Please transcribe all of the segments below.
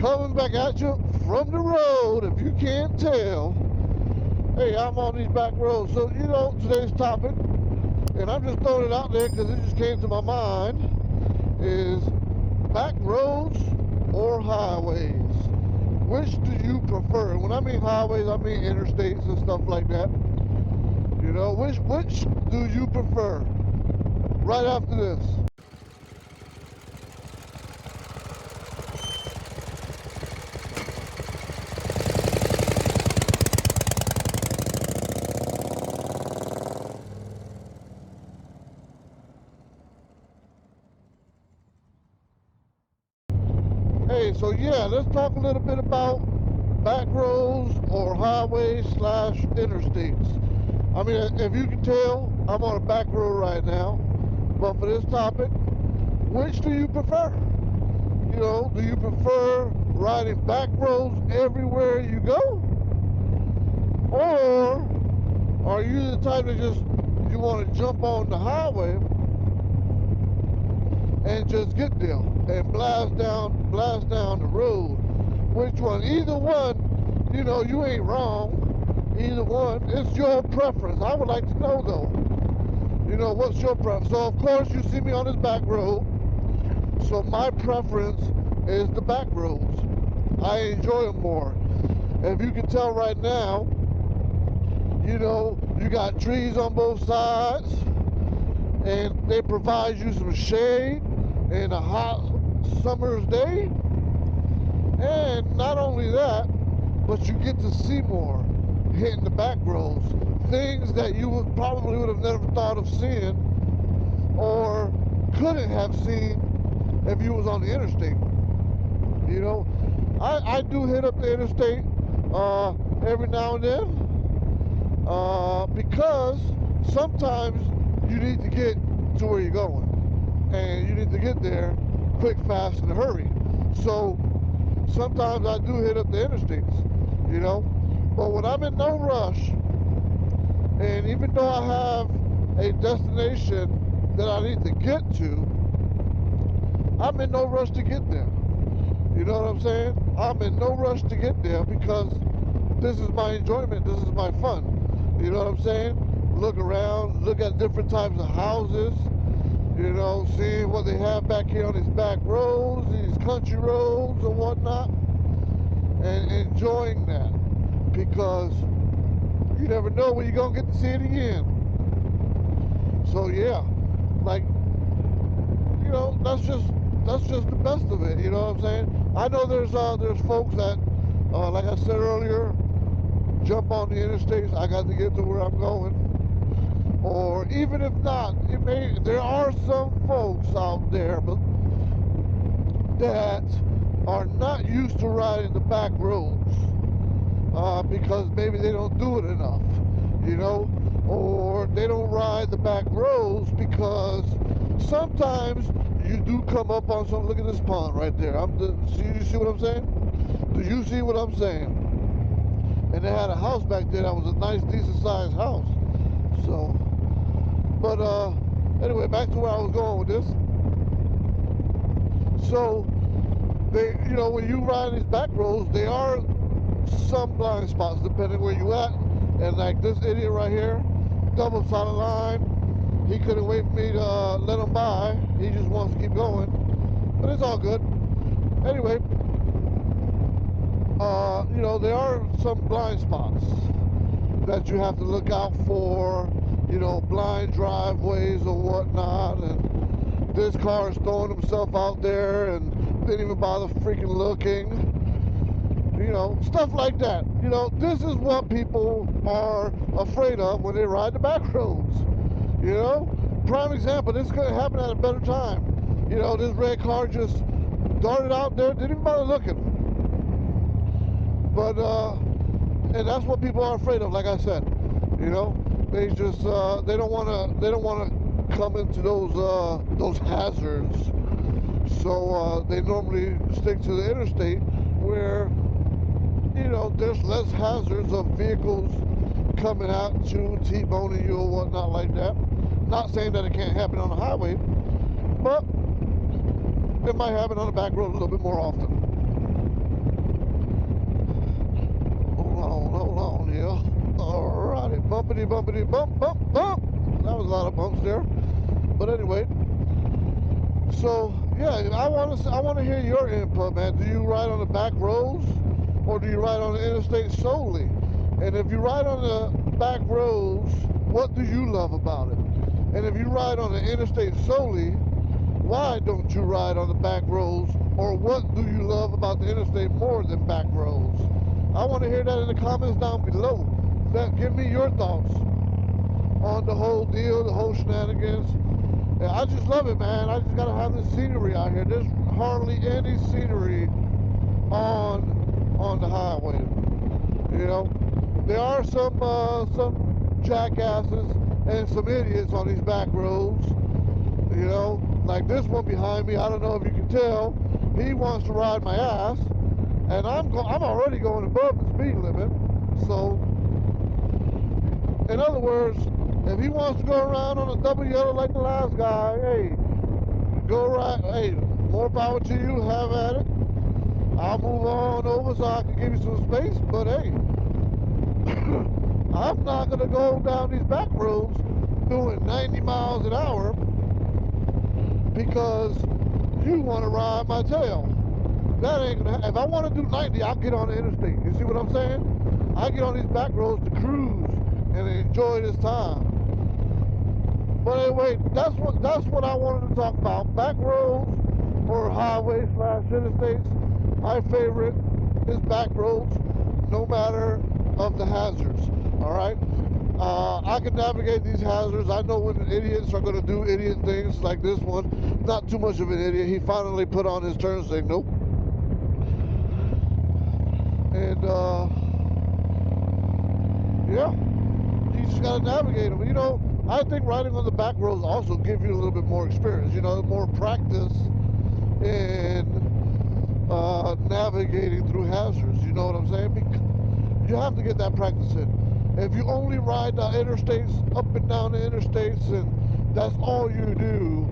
coming back at you from the road, if you can't tell. Hey, I'm on these back roads. So, today's topic, and I'm just throwing it out there because it just came to my mind, is back roads or highways. Which do you prefer? When I mean highways, I mean interstates and stuff like that. Which do you prefer? Right after this. Hey, so yeah, let's talk a little bit about back roads or highways slash interstates. I mean, if you can tell, I'm on a back road right now. But for this topic, which do you prefer? Do you prefer riding back roads everywhere you go? Or are you the type that you want to jump on the highway and just get there and blast down the road? Which one? Either one, you ain't wrong. Either one, it's your preference. I would like to know though, what's your preference? So of course you see me on this back road, so my preference is the back roads. I enjoy them more. If you can tell right now, you got trees on both sides, and they provide you some shade in a hot summer's day. And not only that, but you get to see more hitting the back roads. Things that you probably would have never thought of seeing or couldn't have seen if you was on the interstate. I do hit up the interstate every now and then because sometimes you need to get to where you're going, and you need to get there quick, fast, in a hurry. So sometimes I do hit up the interstates, but when I'm in no rush, and even though I have a destination that I need to get to, I'm in no rush to get there. You know what I'm saying? I'm in no rush to get there because this is my enjoyment, this is my fun. You know what I'm saying? Look around, look at different types of houses, seeing what they have back here on these back roads, these country roads and whatnot, and enjoying that, because you never know when you're gonna get to see it again. So yeah, that's just the best of it. You know what I'm saying? I know there's folks that, like I said earlier, jump on the interstates. I got to get to where I'm going. Or even if not, there are some folks out there that are not used to riding the back roads because maybe they don't do it enough, or they don't ride the back roads because sometimes you do come up on some. Look at this pond right there. You see what I'm saying? Do you see what I'm saying? And they had a house back there that was a nice, decent sized house. So, but anyway, back to where I was going with this. So, when you ride these back roads, there are some blind spots depending where you at. And like this idiot right here, double solid line. He couldn't wait for me to let him by. He just wants to keep going. But it's all good. Anyway, there are some blind spots that you have to look out for, blind driveways or whatnot. And this car is throwing himself out there and didn't even bother freaking looking. Stuff like that. This is what people are afraid of when they ride the back roads. Prime example, this could happen at a better time. This red car just darted out there, didn't even bother looking. But, and that's what people are afraid of, like I said. They just, they don't want to come into those hazards. So, they normally stick to the interstate where, there's less hazards of vehicles coming at you, T-boning you or whatnot like that. Not saying that it can't happen on the highway, but it might happen on the back road a little bit more often. bumpity bumpity bump bump bump. That was a lot of bumps there. But anyway, so yeah, I want to hear your input, man. Do you ride on the back roads, or do you ride on the interstate solely? And if you ride on the back roads, what do you love about it? And if you ride on the interstate solely, why don't you ride on the back roads? Or what do you love about the interstate more than back roads? I want to hear that in the comments down below. Give me your thoughts on the whole deal, the whole shenanigans. And I just love it, man. I just gotta have the scenery out here. There's hardly any scenery on the highway. You know, there are some jackasses and some idiots on these back roads. You know, like this one behind me. I don't know if you can tell. He wants to ride my ass, and I'm already going above the speed limit. So, in other words, if he wants to go around on a double yellow like the last guy, hey, go right. Hey, more power to you. Have at it. I'll move on over so I can give you some space. But hey, I'm not gonna go down these back roads doing 90 miles an hour because you want to ride my tail. That ain't gonna happen. If I want to do 90, I'll get on the interstate. You see what I'm saying? I get on these back roads to cruise and enjoy this time. But anyway, that's what I wanted to talk about. Back roads or highways / interstates. My favorite is back roads, no matter of the hazards. All right. I can navigate these hazards. I know when idiots are going to do idiot things like this one. Not too much of an idiot. He finally put on his turn signal. And, yeah, you just got to navigate them. You know, I think riding on the back roads also give you a little bit more experience, you know, more practice in navigating through hazards. You know what I'm saying? Because you have to get that practice in. If you only ride the interstates, up and down the interstates, and that's all you do,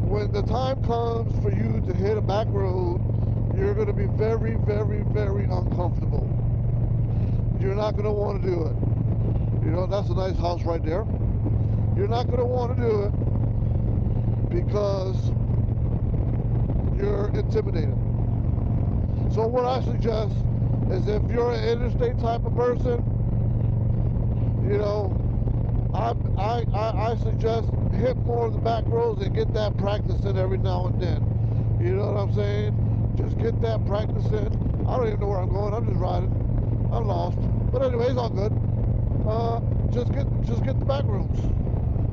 when the time comes for you to hit a back road, you're going to be very, very, very uncomfortable. You're not going to want to do it. You know, that's a nice house right there. You're not going to want to do it because you're intimidated. So what I suggest is if you're an interstate type of person, you know, I suggest hit more of the back roads and get that practice in every now and then. You know what I'm saying? Just get that practice in. I don't even know where I'm going. I'm just riding. I'm lost. But anyway, it's all good. Just get the back roads.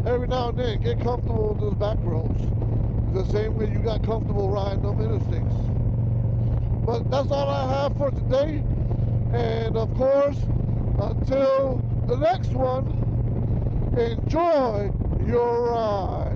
Every now and then, get comfortable with those back roads. The same way you got comfortable riding them interstates. But that's all I have for today. And of course, until the next one, enjoy your ride.